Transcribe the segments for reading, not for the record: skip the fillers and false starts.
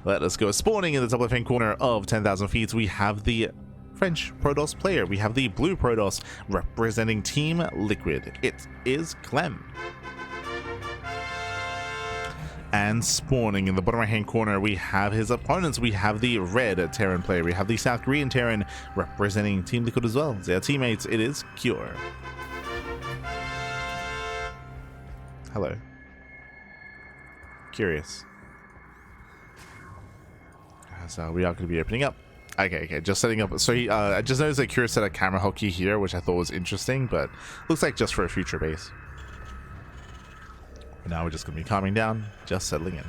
Let us go. Spawning in the top left-hand corner of 10,000 feet, we have the French Protoss player. We have the blue Protoss representing Team Liquid. It is Clem. And spawning in the bottom right-hand corner, we have his opponents. We have the red Terran player. We have the South Korean Terran representing Team Liquid as well. Their teammates, it is Cure. Hello. Curious. So we are going to be opening up. Okay, just setting up. So I just noticed that Cure set a camera hotkey here, which I thought was interesting, but looks like just for a future base. Now we're just going to be calming down, just settling in.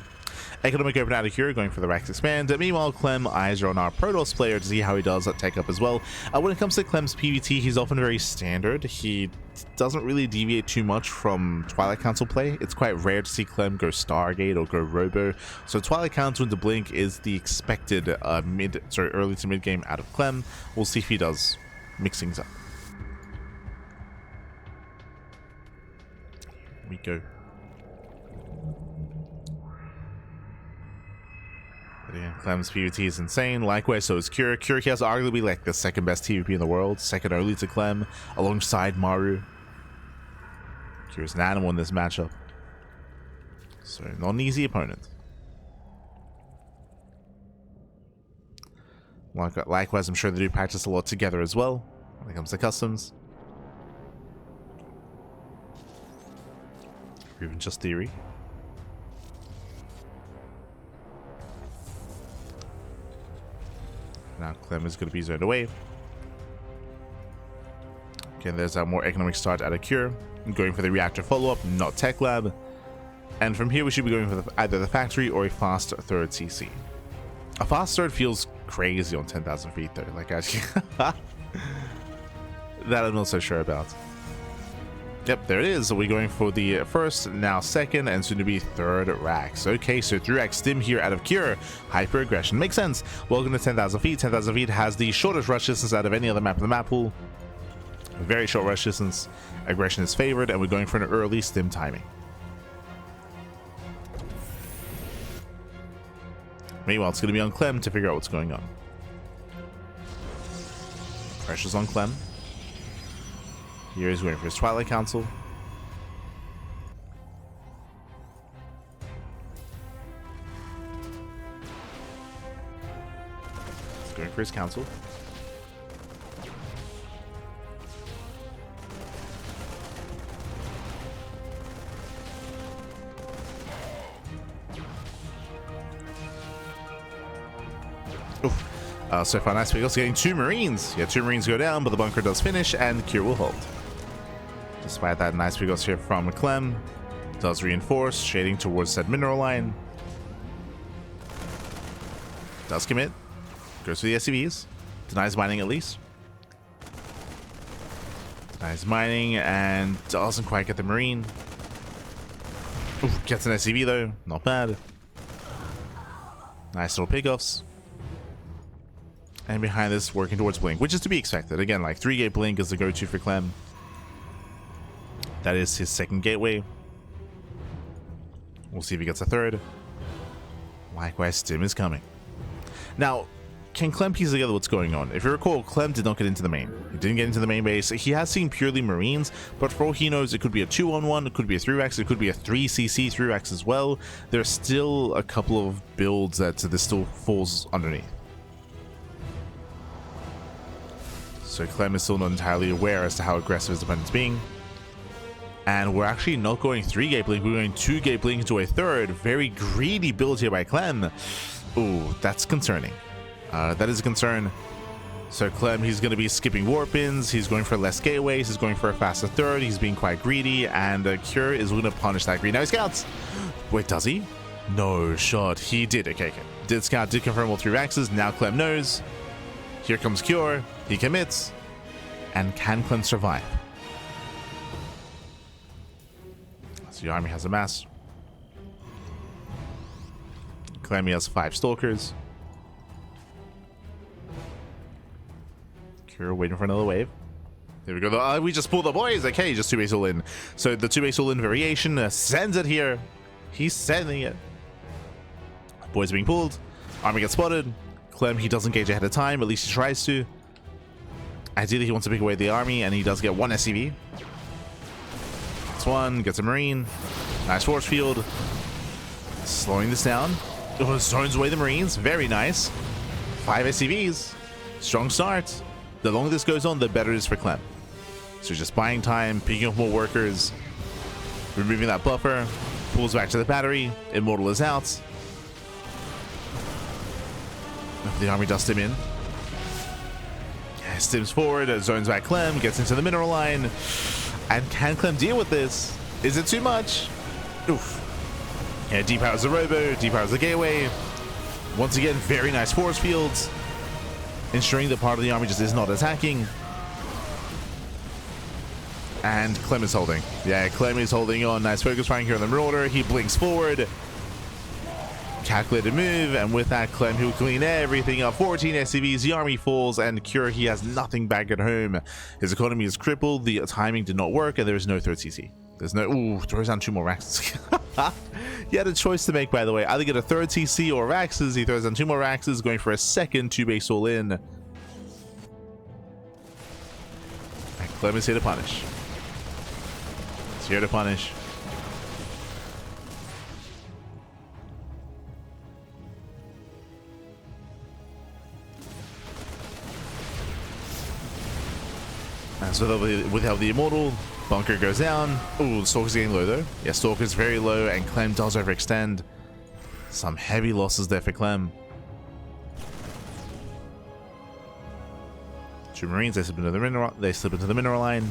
Economic open out of Cure, going for the Rax expand. Meanwhile, Clem eyes are on our Protoss player to see how he does at take up as well. When it comes to Clem's PvT, he's often very standard. He doesn't really deviate too much from Twilight Council play. It's quite rare to see Clem go Stargate or go Robo. So Twilight Council into Blink is the expected early to mid game out of Clem. We'll see if he does mix things up. Here we go. Yeah, Clem's PvT is insane. Likewise, so is Cure. Cure has arguably like the second best PvP in the world, second only to Clem, alongside Maru. Cure's an animal in this matchup. So, not an easy opponent. Likewise, I'm sure they do practice a lot together as well when it comes to customs. Or even just theory. Now Clem is going to be zoned away. Okay, there's a more economic start out of Cure. I'm going for the reactor follow-up, not Tech Lab. And from here we should be going for either the factory or a fast third CC. A fast third feels crazy on 10,000 feet though. Like actually, that I'm not so sure about. Yep, there it is. So we're going for the first, now second, and soon to be third racks. Okay, so 3 rack stim here out of Cure. Hyper aggression makes sense. Welcome to 10,000 feet. 10,000 feet has the shortest rush distance out of any other map in the map pool. Very short rush distance. Aggression is favored, and we're going for an early stim timing. Meanwhile, it's going to be on Clem to figure out what's going on. Pressure's on Clem. Here he's waiting for his Twilight Council. He's going for his council. Oof. So far, nice. We're also getting 2 Marines. Yeah, 2 Marines go down, but the bunker does finish, and Cure will hold. Despite that, nice figures here from Clem. Does reinforce, shading towards that mineral line. Does commit. Goes for the SCVs. Denies mining at least. Denies mining and doesn't quite get the Marine. Ooh, gets an SCV though. Not bad. Nice little pickoffs. And behind this, working towards Blink, which is to be expected. Again, like 3-gate Blink is the go-to for Clem. That is his second gateway. We'll see if he gets a third. Likewise, Stim is coming. Now, can Clem piece together what's going on? If you recall, Clem did not get into the main. He didn't get into the main base. He has seen purely Marines, but for all he knows, it could be a 2-on-1, it could be a 3-Rax, it could be a 3CC 3-Rax as well. There's still a couple of builds that this still falls underneath. So Clem is still not entirely aware as to how aggressive his opponent's being. And we're actually not going 3-gate Blink, we're going 2-gate Blink into a third. Very greedy build here by Clem. Ooh, that's concerning. That is a concern. So Clem, he's going to be skipping warp-ins, he's going for less gateways, he's going for a faster third, he's being quite greedy, and Cure is going to punish that greed. Now he scouts! Wait, does he? No shot. He did. Okay. Did scout, did confirm all 3 Raxes. Now Clem knows. Here comes Cure. He commits. And can Clem survive? So the army has a mass. Clem has 5 Stalkers. Cure waiting for another wave. There we go. We just pulled the boys. Okay, just 2 base all in. So the 2 base all in variation sends it here. He's sending it. Boys being pulled. Army gets spotted. Clem, he doesn't engage ahead of time, at least he tries to. Ideally, he wants to pick away the army, and he does get one SCV. Gets one, gets a Marine. Nice force field. Slowing this down. Oh, zones away the Marines. Very nice. 5 SCVs. Strong start. The longer this goes on, the better it is for Clem. So just buying time, picking up more workers, removing that buffer, pulls back to the battery. Immortal is out. The army does stim in. Stims forward, zones back Clem, gets into the mineral line. And can Clem deal with this? Is it too much? Oof. Yeah, depowers the robo, depowers the gateway. Once again, very nice force fields, ensuring that part of the army just is not attacking. And Clem is holding. Yeah, Clem is holding on. Nice focus firing here on the Marauder. He blinks forward. Calculated move, and with that, Clem, he'll clean everything up. 14 SCVs, the army falls, and Cure, he has nothing back at home. His economy is crippled, the timing did not work, and there is no third CC. There's no... Ooh, throws down 2 more Raxes. He had a choice to make, by the way. Either get a third CC or Raxes. He throws down 2 more Raxes, going for a second 2-base all-in. And Clem is here to punish. He's here to punish. So without the Immortal, Bunker goes down. Ooh, Stalker's getting low though. Yeah, Stalker's very low, and Clem does overextend. Some heavy losses there for Clem. 2 Marines, they slip into the mineral line.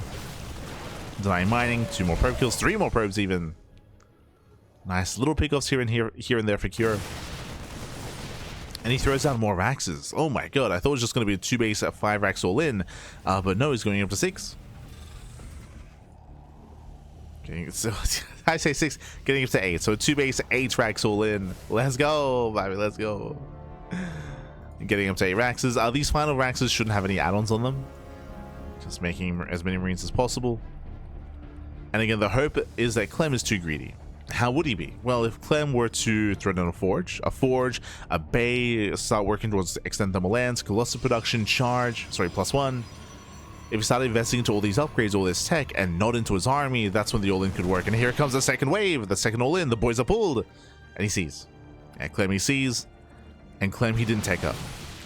Denying mining, 2 more probe kills, 3 more probes even. Nice little pickoffs here and there for Cure. And he throws out more Raxes. Oh my god, I thought it was just going to be a 2-base at 5 Rax all in. But no, he's going up to 6. Okay, so I say 6, getting up to 8. So 2-base, 8 Rax all in. Let's go, baby, let's go. Getting up to 8 Raxes. These final Raxes shouldn't have any add-ons on them. Just making as many Marines as possible. And again, the hope is that Clem is too greedy. How would he be? Well, if Clem were to throw down a forge, a bay, start working towards extend thermal lands, Colossus production, charge, sorry, +1. If he started investing into all these upgrades, all this tech, and not into his army, that's when the all-in could work. And here comes the second wave, the second all-in, the boys are pulled. And he sees. And Clem he sees, and Clem he didn't take up.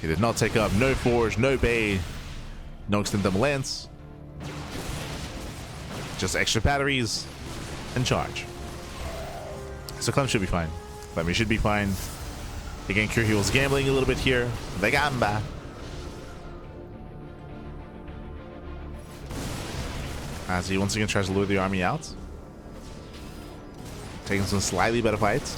He did not take up, no forge, no bay, no extend thermal lands. Just extra batteries, and charge. So Clem should be fine. Clem should be fine. Again, Cure was gambling a little bit here. The gamba. As he once again tries to lure the army out. Taking some slightly better fights.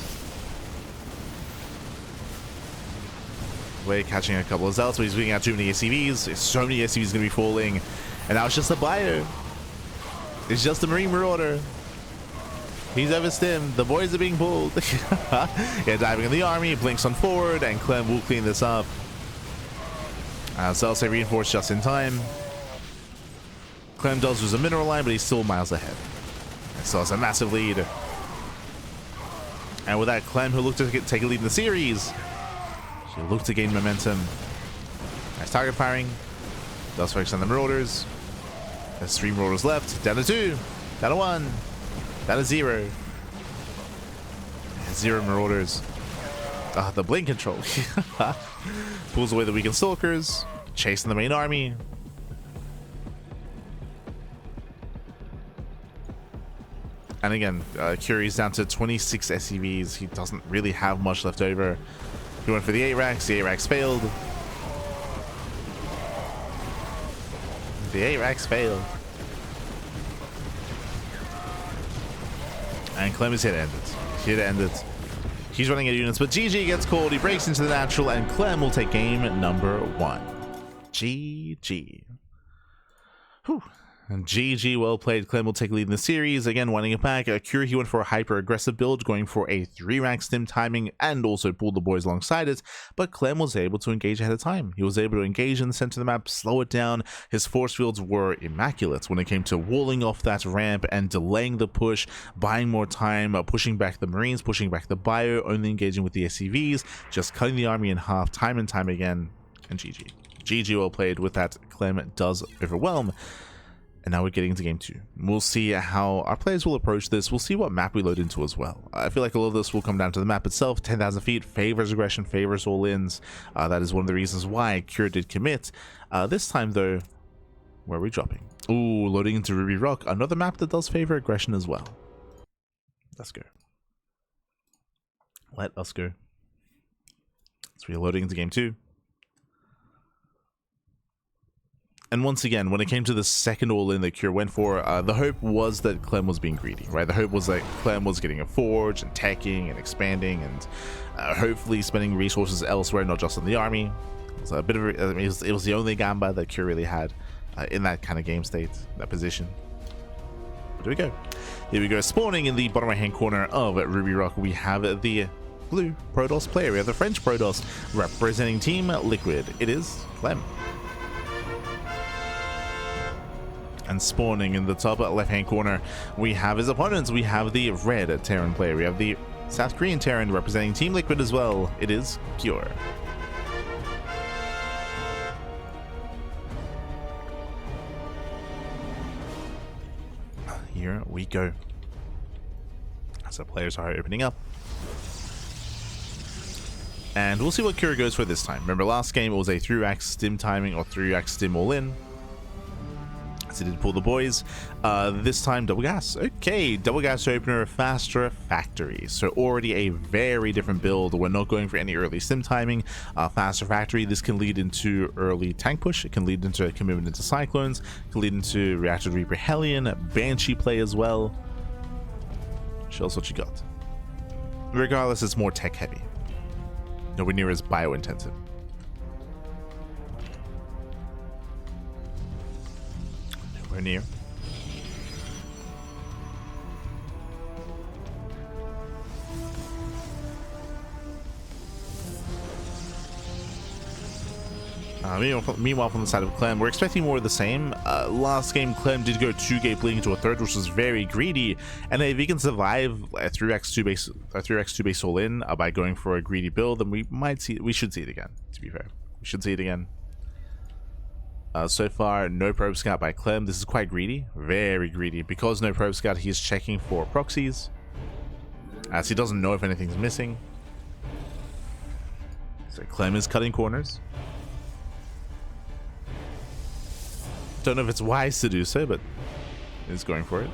Way catching a couple of Zealots, but he's beating out too many SCVs. So many SCVs going to be falling. And now it's just a bio. It's just a Marine Marauder. He's overstimmed. The boys are being pulled. Yeah, diving in the army. Blinks on forward, and Clem will clean this up. Zealots are reinforced just in time. Clem does lose a mineral line, but he's still miles ahead. And still has a massive lead. And with that, Clem, who looked to take a lead in the series, she'll look to gain momentum. Nice target firing. Does focus on the Marauders. There's 3 Marauders left. Down to 2. Down to 1. Down to 0. 0 Marauders. The blink control. Pulls away the weakened Stalkers. Chasing the main army. And again, Curie's down to 26 SCVs. He doesn't really have much left over. He went for the 8 racks. The 8 racks failed. The 8 racks failed. And Clem is here to end it. Here to end it. He's running out of units, but GG gets called. He breaks into the natural, and Clem will take game number 1. GG. Whew. GG, well played. Clem will take lead in the series. Again, winding it back. Cure, he went for a hyper-aggressive build, going for a 3-rank stim timing and also pulled the boys alongside it. But Clem was able to engage ahead of time. He was able to engage in the center of the map, slow it down. His force fields were immaculate when it came to walling off that ramp and delaying the push, buying more time, pushing back the Marines, pushing back the bio, only engaging with the SCVs, just cutting the army in half time and time again. And GG. GG, well played. With that, Clem does overwhelm. And now we're getting into game 2. We'll see how our players will approach this. We'll see what map we load into as well. I feel like a lot of this will come down to the map itself. 10,000 feet favors aggression, favors all-ins. That is one of the reasons why Cure did commit. This time, though, where are we dropping? Ooh, loading into Ruby Rock. Another map that does favor aggression as well. Let's go. Let us go. So we're loading into game 2. And once again, when it came to the second all-in that Cure went for, the hope was that Clem was being greedy, right? The hope was that Clem was getting a forge and teching and expanding and hopefully spending resources elsewhere, not just on the army. It was a bit of it was the only gamba that Cure really had in that kind of game state, that position. But here we go. Here we go. Spawning in the bottom right-hand corner of Ruby Rock, we have the blue Protoss player. We have the French Protoss representing Team Liquid. It is Clem. And spawning in the top left-hand corner, we have his opponents. We have the red Terran player. We have the South Korean Terran representing Team Liquid as well. It is Cure. Here we go. As our players are opening up. And we'll see what Cure goes for this time. Remember, last game it was a 3-rack stim timing or 3-rack stim all-in. So did pull the boys. This time double gas. Okay, double gas opener, faster factory. So already a very different build. We're not going for any early sim timing. Faster factory. This can lead into early tank push. It can lead into a commitment into cyclones. It can lead into reactor reaper Hellion, Banshee play as well. Show us what you got. Regardless, it's more tech heavy. Nowhere near as bio intensive. Nowhere near. Meanwhile, from the side of Clem, we're expecting more of the same. Last game, Clem did go 2 gate bleeding into a third, which was very greedy. And if he can survive a 3x2 base all in by going for a greedy build, then we should see it again. To be fair, we should see it again. So far, no probe scout by Clem. This is quite greedy, very greedy. Because no probe scout, he's checking for proxies, as he doesn't know if anything's missing. So Clem is cutting corners. Don't know if it's wise to do so, but he's going for it.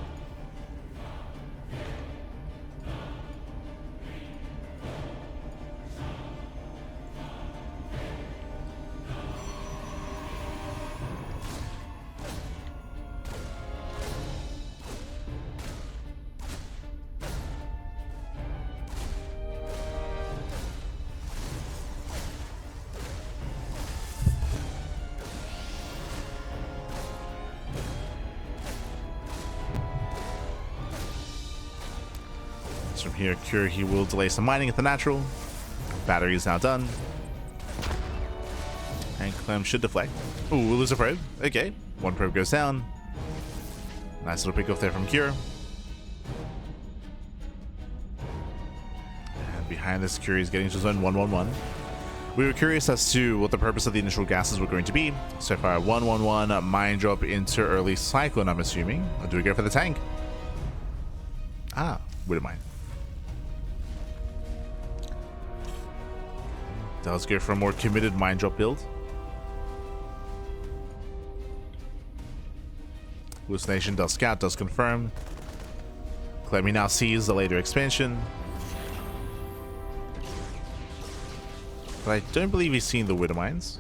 From here, Cure, he will delay some mining at the natural. Battery is now done. And Clem should deflect. Ooh, we'll lose a probe. Okay, 1 probe goes down. Nice little pick off there from Cure. And behind this, Cure is getting to zone 111. We were curious as to what the purpose of the initial gases were going to be. So far, 111, mine drop into early cyclone, I'm assuming. Or do we go for the tank? Ah, wouldn't mind. Does go for a more committed mine drop build. Hallucination does scout, does confirm. Clem now sees the later expansion. But I don't believe he's seen the Widow Mines.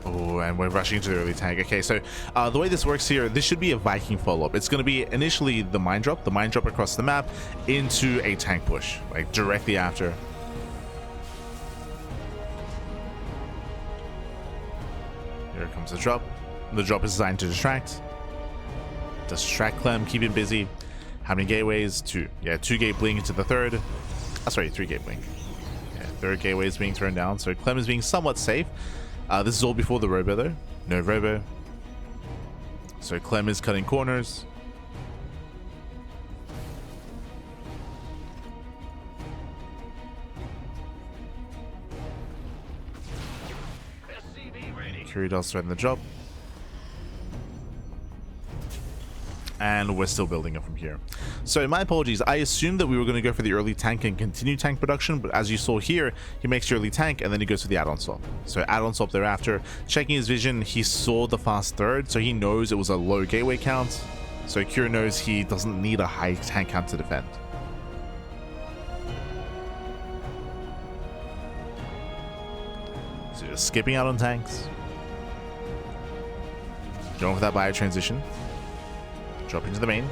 Oh, and we're rushing to the early tank. Okay, so the way this works here, this should be a Viking follow-up. It's going to be initially the mine drop across the map into a tank push, like directly after. Here comes the drop. The drop is designed to distract. Distract Clem, keep him busy. How many gateways? 2. Yeah, 2 gate blink into the third. Sorry, 3 gate blink. Yeah, third gateway is being thrown down, so Clem is being somewhat safe. This is all before the robo though. No robo. So Clem is cutting corners. Curie does threaten the drop. And we're still building up from here. So my apologies, I assumed that we were going to go for the early tank and continue tank production, but as you saw here, he makes the early tank and then he goes for the add-on swap. So add-on swap thereafter, checking his vision, he saw the fast third, so he knows it was a low gateway count. So Cure knows he doesn't need a high tank count to defend. So just skipping out on tanks. Going for that bio transition. Drop into the main.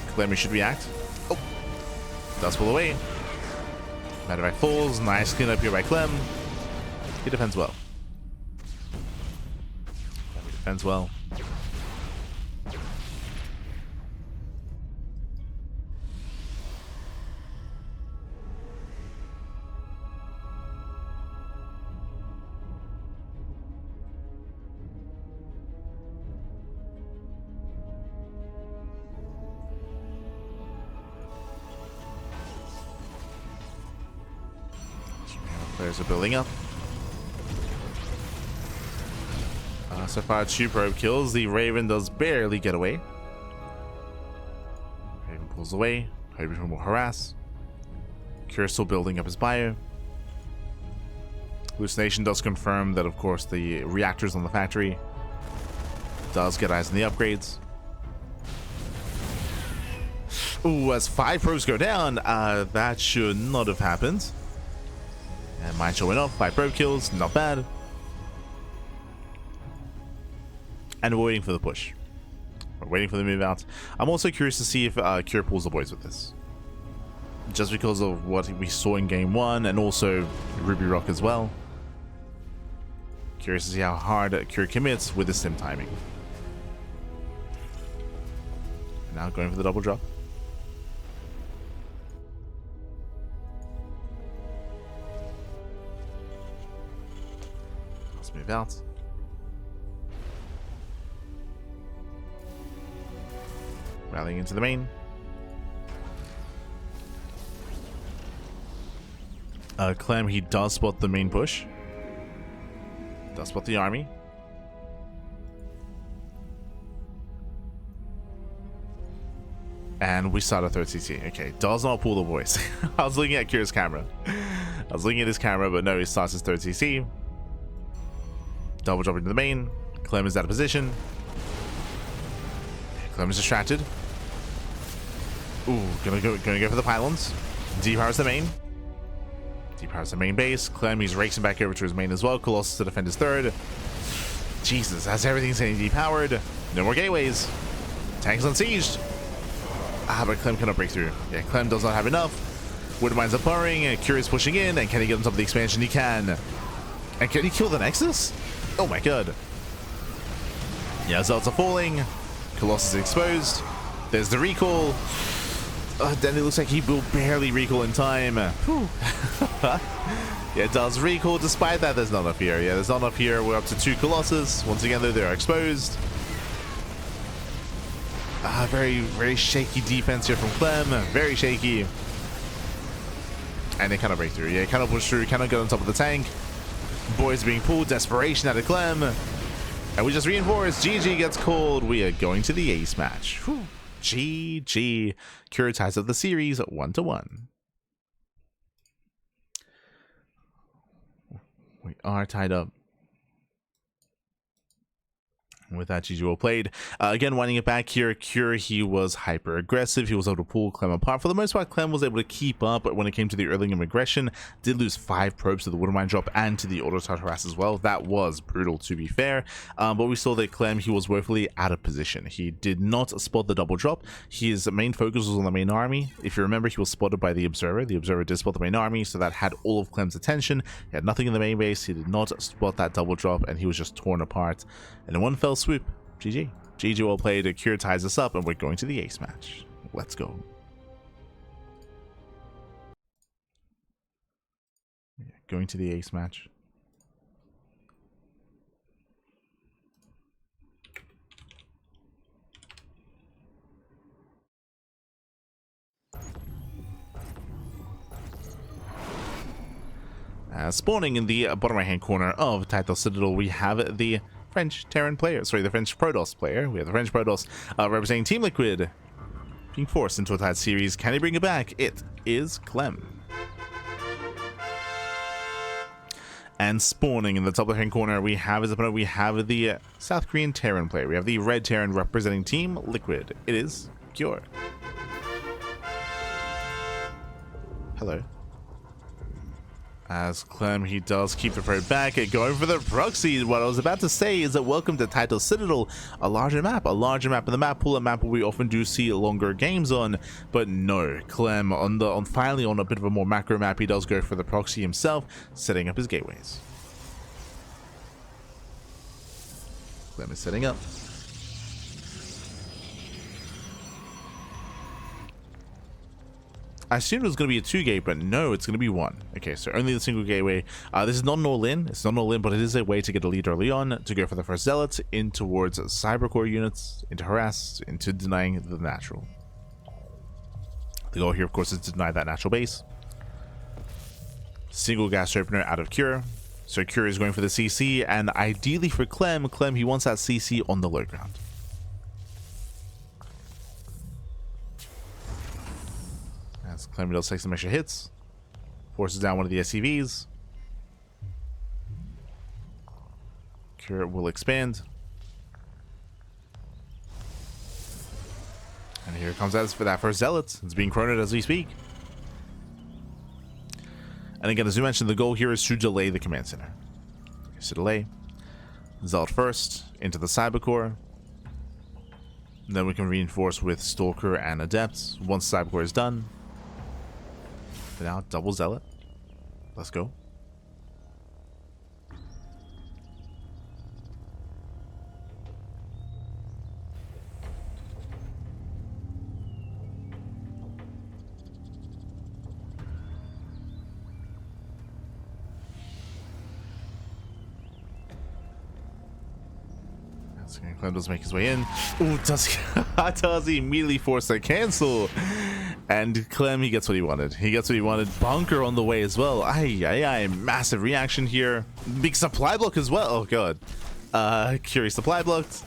Clem should react. Oh! Does pull away. Matter of fact falls. Nice clean up here by Clem. He defends well. He defends well. Players are building up. So far, 2 probe kills. The Raven does barely get away. Raven pulls away, hoping will harass. Cure still building up his bio. Hallucination does confirm that, of course, the reactors on the factory does get eyes on the upgrades. Ooh, as 5 probes go down, that should not have happened. And mine showing off, 5 probe kills, not bad. And we're waiting for the push. We're waiting for the move out. I'm also curious to see if Cure pulls the boys with this. Just because of what we saw in game 1 and also Ruby Rock as well. Curious to see how hard Cure commits with the sim timing. Now going for the double drop. Let's move out. Rallying into the main. Clem, he does spot the main push. Does spot the army. And we start a third CC. Okay, does not pull the voice. I was looking at Cure's camera. I was looking at his camera, but no, he starts his third CC. Double drop into the main. Clem is out of position. Clem is distracted. Ooh, gonna go for the pylons. Depowers the main. Depowers the main base. Clem, he's racing back over to his main as well. Colossus to defend his third. Jesus, as everything's getting depowered. No more gateways. Tanks unsieged. But Clem cannot break through. Yeah, Clem does not have enough. Woodmine's up powering. Curious pushing in. And can he get on top of the expansion? He can. And can he kill the Nexus? Oh my god. Yeah, Zelts are falling. Colossus is exposed. There's the recall. Then it looks like he will barely recall in time. Yeah, it does recall. Despite that, there's not enough here. Yeah, there's not enough here. We're up to 2 Colossus. Once again, though, they're exposed. Very, very shaky defense here from Clem. Very shaky. And they cannot break through. Yeah, cannot push through. Cannot get on top of the tank. Boys being pulled. Desperation out of Clem. And we just reinforce. GG gets called. We are going to the ace match. Whew. GG. Cure ties up the series 1-1. We are tied up. With that, GG well played. Again, winding it back here, Cure, he was hyper aggressive. He was able to pull Clem apart. For the most part, Clem was able to keep up, but when it came to the early game aggression, did lose 5 probes to the Woodermine drop and to the auto touch harass as well. That was brutal, to be fair. But we saw that Clem, he was woefully out of position. He did not spot the double drop. His main focus was on the main army. If you remember, he was spotted by the Observer. The Observer did spot the main army, so that had all of Clem's attention. He had nothing in the main base. He did not spot that double drop, and he was just torn apart. And in one fell swoop, GG. GG well played. Cure ties us up, and we're going to the ace match. Let's go. Yeah, going to the ace match. Spawning in the bottom right hand corner of Title Citadel, we have the French Terran player, sorry, the French Protoss player. We have the French Protoss representing Team Liquid, being forced into a tied series. Can he bring it back? It is Clem. And spawning in the top left hand corner, we have his opponent. We have the South Korean Terran player. We have the Red Terran representing Team Liquid. It is Cure. Hello. As Clem, he does keep the probe back and going for the proxy. What I was about to say is that welcome to Title Citadel, a larger map in the map pool, a map where we often do see longer games on. But no, Clem finally on a bit of a more macro map, he does go for the proxy himself, setting up his gateways. Clem is setting up. I assumed it was going to be a 2-gate, but no, it's going to be 1. Okay, so only the single gateway. This is not an all-in. It's not an all-in, but it is a way to get a lead early on, to go for the first Zealot, in towards Cybercore units, into Harass, into denying the natural. The goal here, of course, is to deny that natural base. Single gas opener out of Cure. So Cure is going for the CC, and ideally for Clem, he wants that CC on the low ground. As Clem does take some extra hits, forces down one of the SCVs. Cure will expand. And here comes us for that first Zealot. It's being chronoed as we speak. And again, as we mentioned, the goal here is to delay the command center. So delay. Zealot first, into the Cybercore. And then we can reinforce with Stalker and Adept once Cybercore is done. But now, double Zealot. Let's go. Clem does make his way in. Ooh, does he immediately force a cancel? And Clem, he gets what he wanted. He gets what he wanted. Bunker on the way as well. Aye. Massive reaction here. Big supply block as well. Oh, God. Curious supply blocked.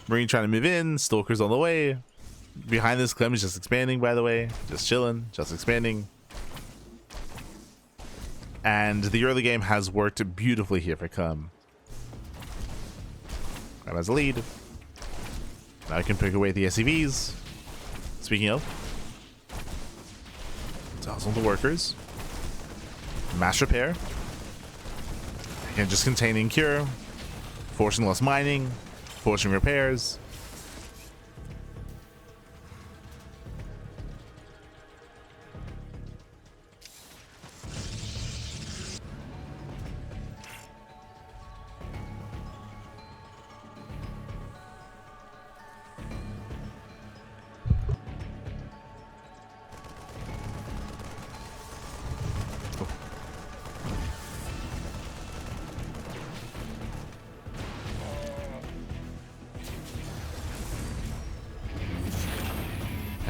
Marine trying to move in. Stalker's on the way. Behind this, Clem is just expanding, by the way. Just chilling. Just expanding. And the early game has worked beautifully here for Clem. Clem has a lead. Now I can pick away the SCVs. Speaking of, on the workers. Mass repair. Again, just containing Cure. Forcing less mining. Forcing repairs.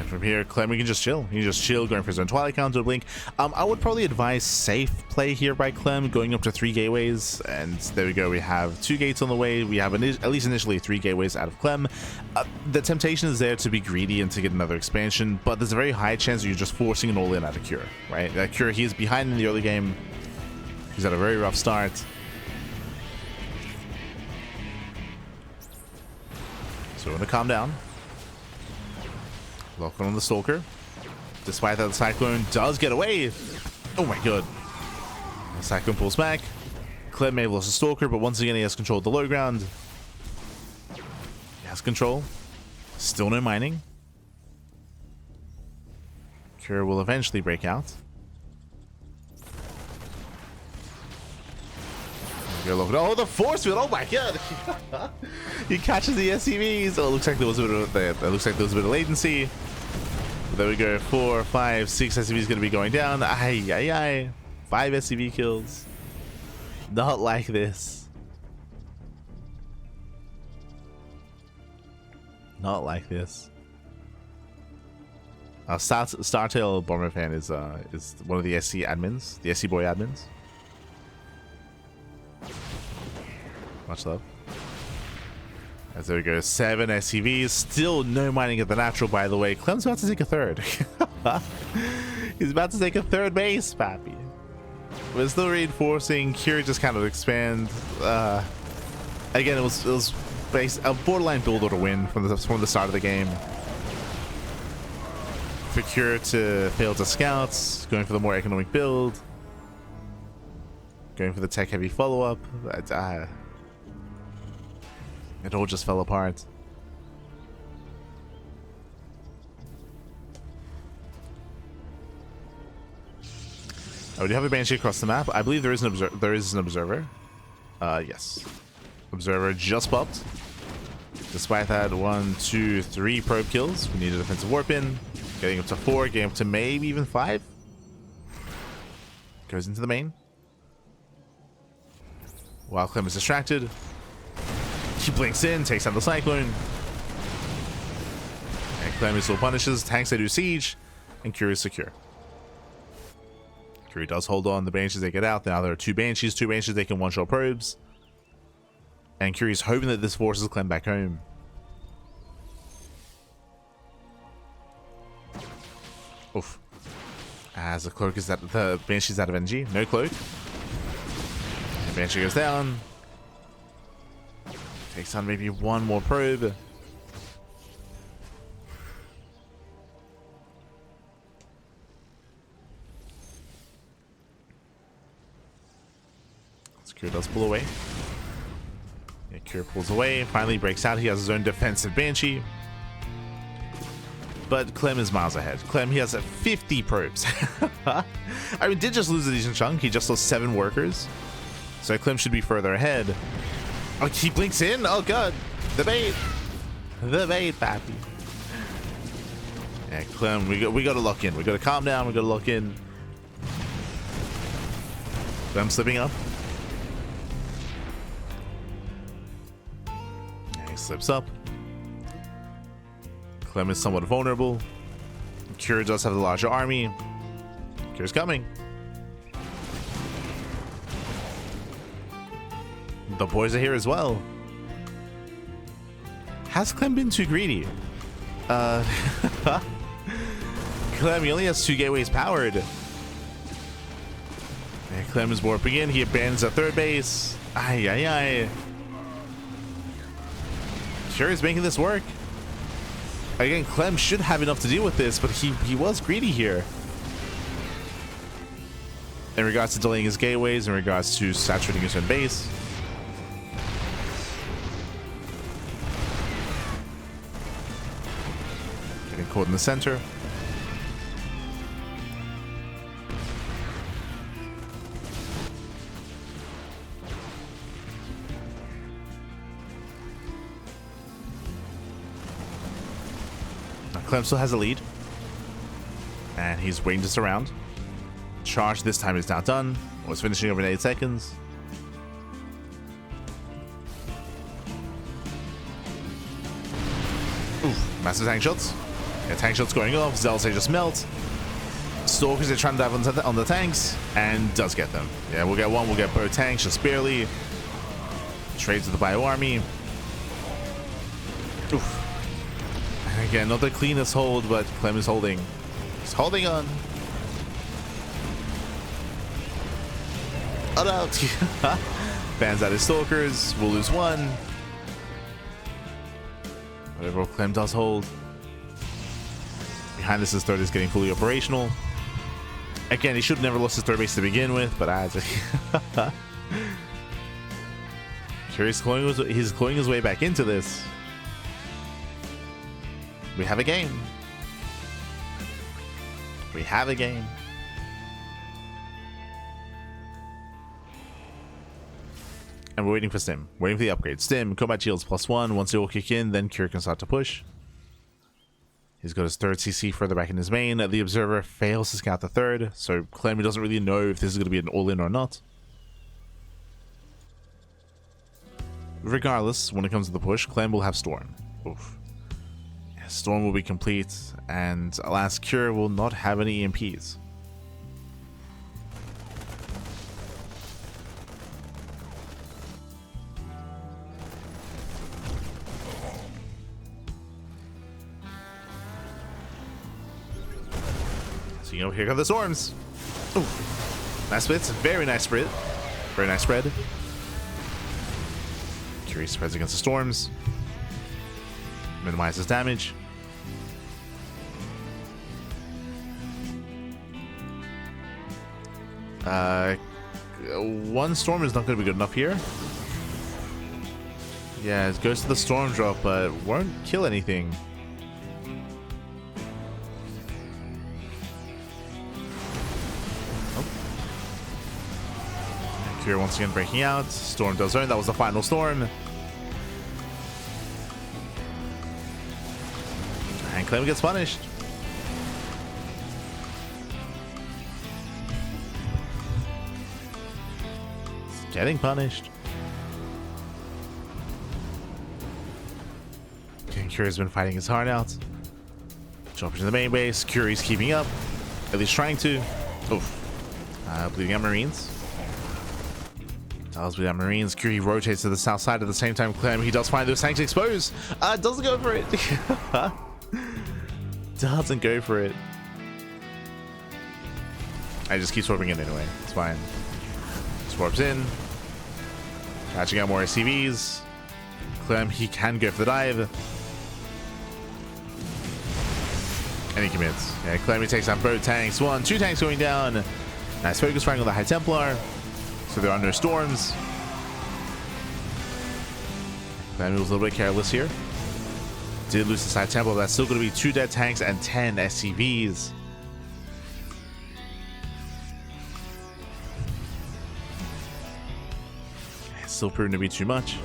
From here, Clem, we can just chill. You can just chill, going for his own Twilight counter blink. I would probably advise safe play here by Clem, going up to 3 gateways. And there we go. We have 2 gates on the way. We have at least initially 3 gateways out of Clem. The temptation is there to be greedy and to get another expansion, but there's a very high chance that you're just forcing an all-in out of Cure, right? That Cure, he is behind in the early game. He's had a very rough start. So we're going to calm down. Lock on the Stalker. Despite that, the Cyclone does get away. Oh my god. The Cyclone pulls back. Clem may have lost the Stalker, but once again he has control of the low ground. He has control. Still no mining. Cure will eventually break out. Oh, the force field! Oh my god! He catches the SCVs. Oh, it looks like there was a bit of latency. But there we go. 4, 5, 6 SCVs going to be going down. Ay, ay, ay. 5 SCV kills. Not like this. Not like this. Startail Bomber Fan is one of the SC admins, the SC Boy admins. Much love. As there we go, 7 SCVs. Still no mining at the natural, by the way. Clem's about to take a third. He's about to take a third base, Pappy. We're still reinforcing. Curie just kind of expand. Again, it was a borderline build or to win from the start of the game. For Cure to fail to scouts, going for the more economic build, going for the tech heavy follow up. It all just fell apart. Oh, do you have a Banshee across the map? I believe there is an observer. Yes. Observer just popped. Despite that, 1, 2, 3 probe kills. We need a defensive warp in. Getting up to 4, getting up to maybe even 5. Goes into the main. While Clem is distracted. He blinks in, takes out the Cyclone. And Clem still punishes. Tanks they do siege. And Curie is secure. Curie does hold on. The Banshees they get out. Now there are 2 Banshees. 2 Banshees they can one-shot probes. And Curie's hoping that this forces Clem back home. Oof. As the cloak is the Banshee's out of energy. No cloak. And Banshee goes down. Takes on maybe one more probe. Cure does pull away. Yeah, Cure pulls away. Finally breaks out. He has his own defensive Banshee. But Clem is miles ahead. Clem, he has 50 probes. I mean, did just lose a decent chunk. He just lost 7 workers. So Clem should be further ahead. Oh, he blinks in? Oh, God. The bait. The bait, pappy. Yeah, Clem, we got to lock in. We got to calm down. We got to lock in. Clem slipping up. Yeah, he slips up. Clem is somewhat vulnerable. Cure does have the larger army. Cure's coming. The boys are here as well. Has Clem been too greedy? Clem, he only has 2 gateways powered. And Clem is warping in. He abandons a 3rd base. Ay, ay, ay. Cure is making this work. Again, Clem should have enough to deal with this, but he was greedy here. In regards to delaying his gateways, in regards to saturating his own base. Getting caught in the center. Clem still has a lead. And he's waiting to surround. Charge this time is now done. Was finishing over in 8 seconds. Oof, massive tank shots. Yeah, tank shots going off. Zealots they just melt. Stalkers are trying to dive on the tanks. And does get them. Yeah, we'll get one. We'll get both tanks just barely. Trades with the bio army. Oof. Again, not the cleanest hold, but Clem is holding. He's holding on. Oh no! Bans out his stalkers. We'll lose 1. Whatever Clem does hold. Behind this, his 3rd is getting fully operational. Again, he should have never lost his 3rd base to begin with, but sure, he's clawing his way back into this. We have a game. We have a game. And we're waiting for Stim. Waiting for the upgrade. Stim, combat shields +1. Once it will kick in, then Cure can start to push. He's got his third CC further back in his main. The Observer fails to scout the third, so Clem doesn't really know if this is going to be an all-in or not. Regardless, when it comes to the push, Clem will have Storm. Oof. Storm will be complete, and alas, Cure will not have any EMPs. So, here come the storms. Ooh. Nice splits. Very nice spread. Very nice spread. Curie spreads against the storms. Minimizes damage. One storm is not going to be good enough here. Yeah, it goes to the storm drop, but won't kill anything. Cure once again breaking out. Storm does earn. That was the final storm. And Clem gets punished. It's getting punished. Okay, Curie's been fighting his heart out. Jumping to the main base. Curie's keeping up. At least trying to. Oof. Bleeding out Marines. Does with that Marines. Curie rotates to the south side at the same time. Clem, he does find those tanks exposed. Doesn't go for it. Doesn't go for it. I just keep swarping in anyway. It's fine. Swarps in. Catching out more SCVs. Clem, he can go for the dive. And he commits. Yeah, Clem, he takes out both tanks. 1, 2 tanks going down. Nice focus firing on the High Templar. So there are no storms. Clem was a little bit careless here. Did lose the High Templar, but that's still going to be 2 dead tanks and 10 SCVs. It's still proving to be too much.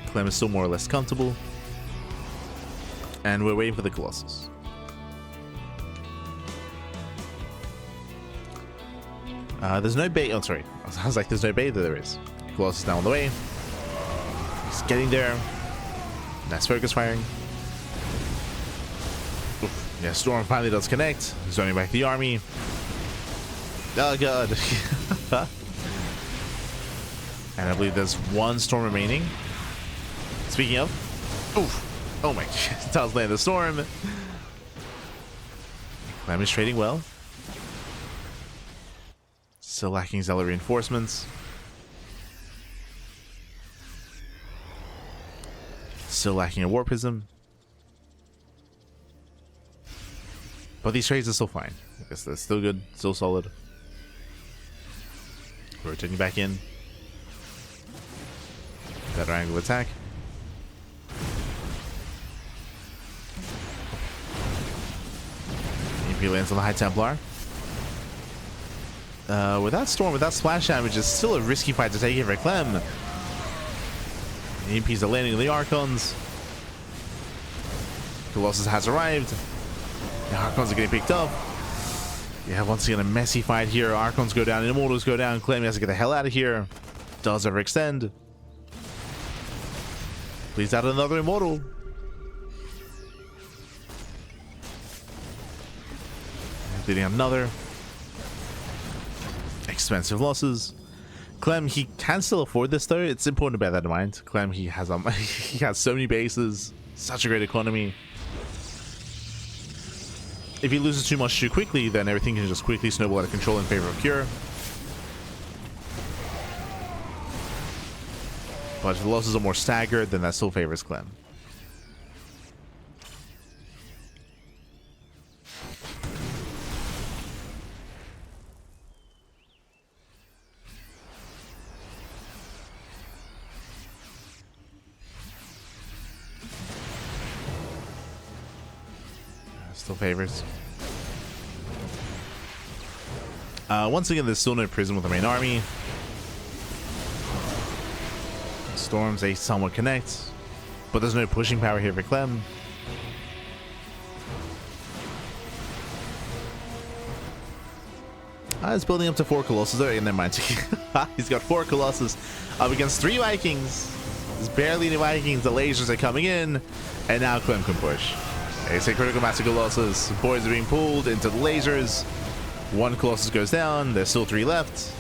Clem is still more or less comfortable. And we're waiting for the Colossus. There's no bait. Oh, sorry. I was like, there's no bait. There is. Colossus now on the way. He's getting there. Nice focus firing. Oof. Yeah, Storm finally does connect. Zoning back the army. Oh, God. And I believe there's 1 Storm remaining. Speaking of. Oof. Oh, my God. Does land the Storm. Clem is trading well. Still lacking Zealot reinforcements. Still lacking a War Prism. But these trades are still fine. I guess they're still good, still solid. Rotating back in. Better angle of attack. EP lands on the High Templar. Without Storm, without splash damage, it's still a risky fight to take here for Clem. The EMPs are landing on the Archons. Colossus has arrived. The Archons are getting picked up. Yeah, once again, a messy fight here. Archons go down, Immortals go down. Clem has to get the hell out of here. Does overextend. Please add another Immortal. Leading another. Expensive losses. Clem, he can still afford this though. It's important to bear that in mind. Clem, he has he has so many bases, such a great economy. If he loses too much too quickly, then everything can just quickly snowball out of control in favor of Cure. But if the losses are more staggered, then that still favors Clem. Still favors. Once again, there's still no Prism with the main army. Storms, they somewhat connect, but there's no pushing power here for Clem. He's building up to 4 Colossus. Oh, never mind. He's got 4 Colossus up against 3 Vikings. There's barely any Vikings. The lasers are coming in, and now Clem can push. It's a critical mass of Colossus. Boys are being pulled into the lasers. 1 Colossus goes down. There's still 3 left.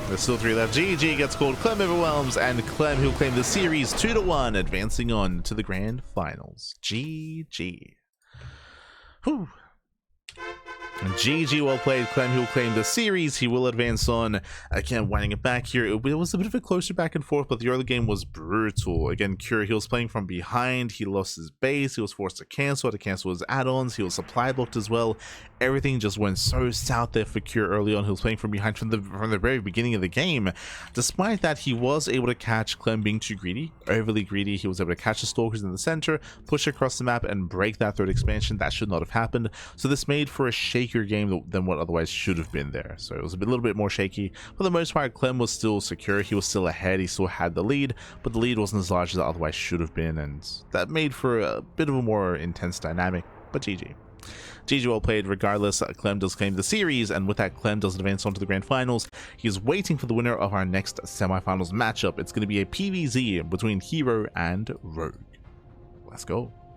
There's still 3 left. GG gets called. Clem overwhelms, and Clem, who'll claim the series 2-1, advancing on to the grand finals. GG. Whew. GG, well played. Clem, who will claim the series. He will advance on. Again, winding it back here. It was a bit of a closer back and forth, but the early game was brutal. Again, Cure, he was playing from behind. He lost his base. He was forced to cancel his add-ons. He was supply blocked as well. Everything just went so south there for Cure early on. He was playing from behind from the very beginning of the game. Despite that, he was able to catch Clem being too greedy, overly greedy. He was able to catch the Stalkers in the center, push across the map, and break that third expansion. That should not have happened. So this made for a shakier game than what otherwise should have been there. So it was a little bit more shaky. For the most part, Clem was still secure. He was still ahead. He still had the lead, but the lead wasn't as large as it otherwise should have been, and that made for a bit of a more intense dynamic. But GG. GG, well played. Regardless, Clem does claim the series, and with that, Clem does advance on to the grand finals. He is waiting for the winner of our next semifinals matchup. It's going to be a PvZ between Hero and Rogue. Let's go.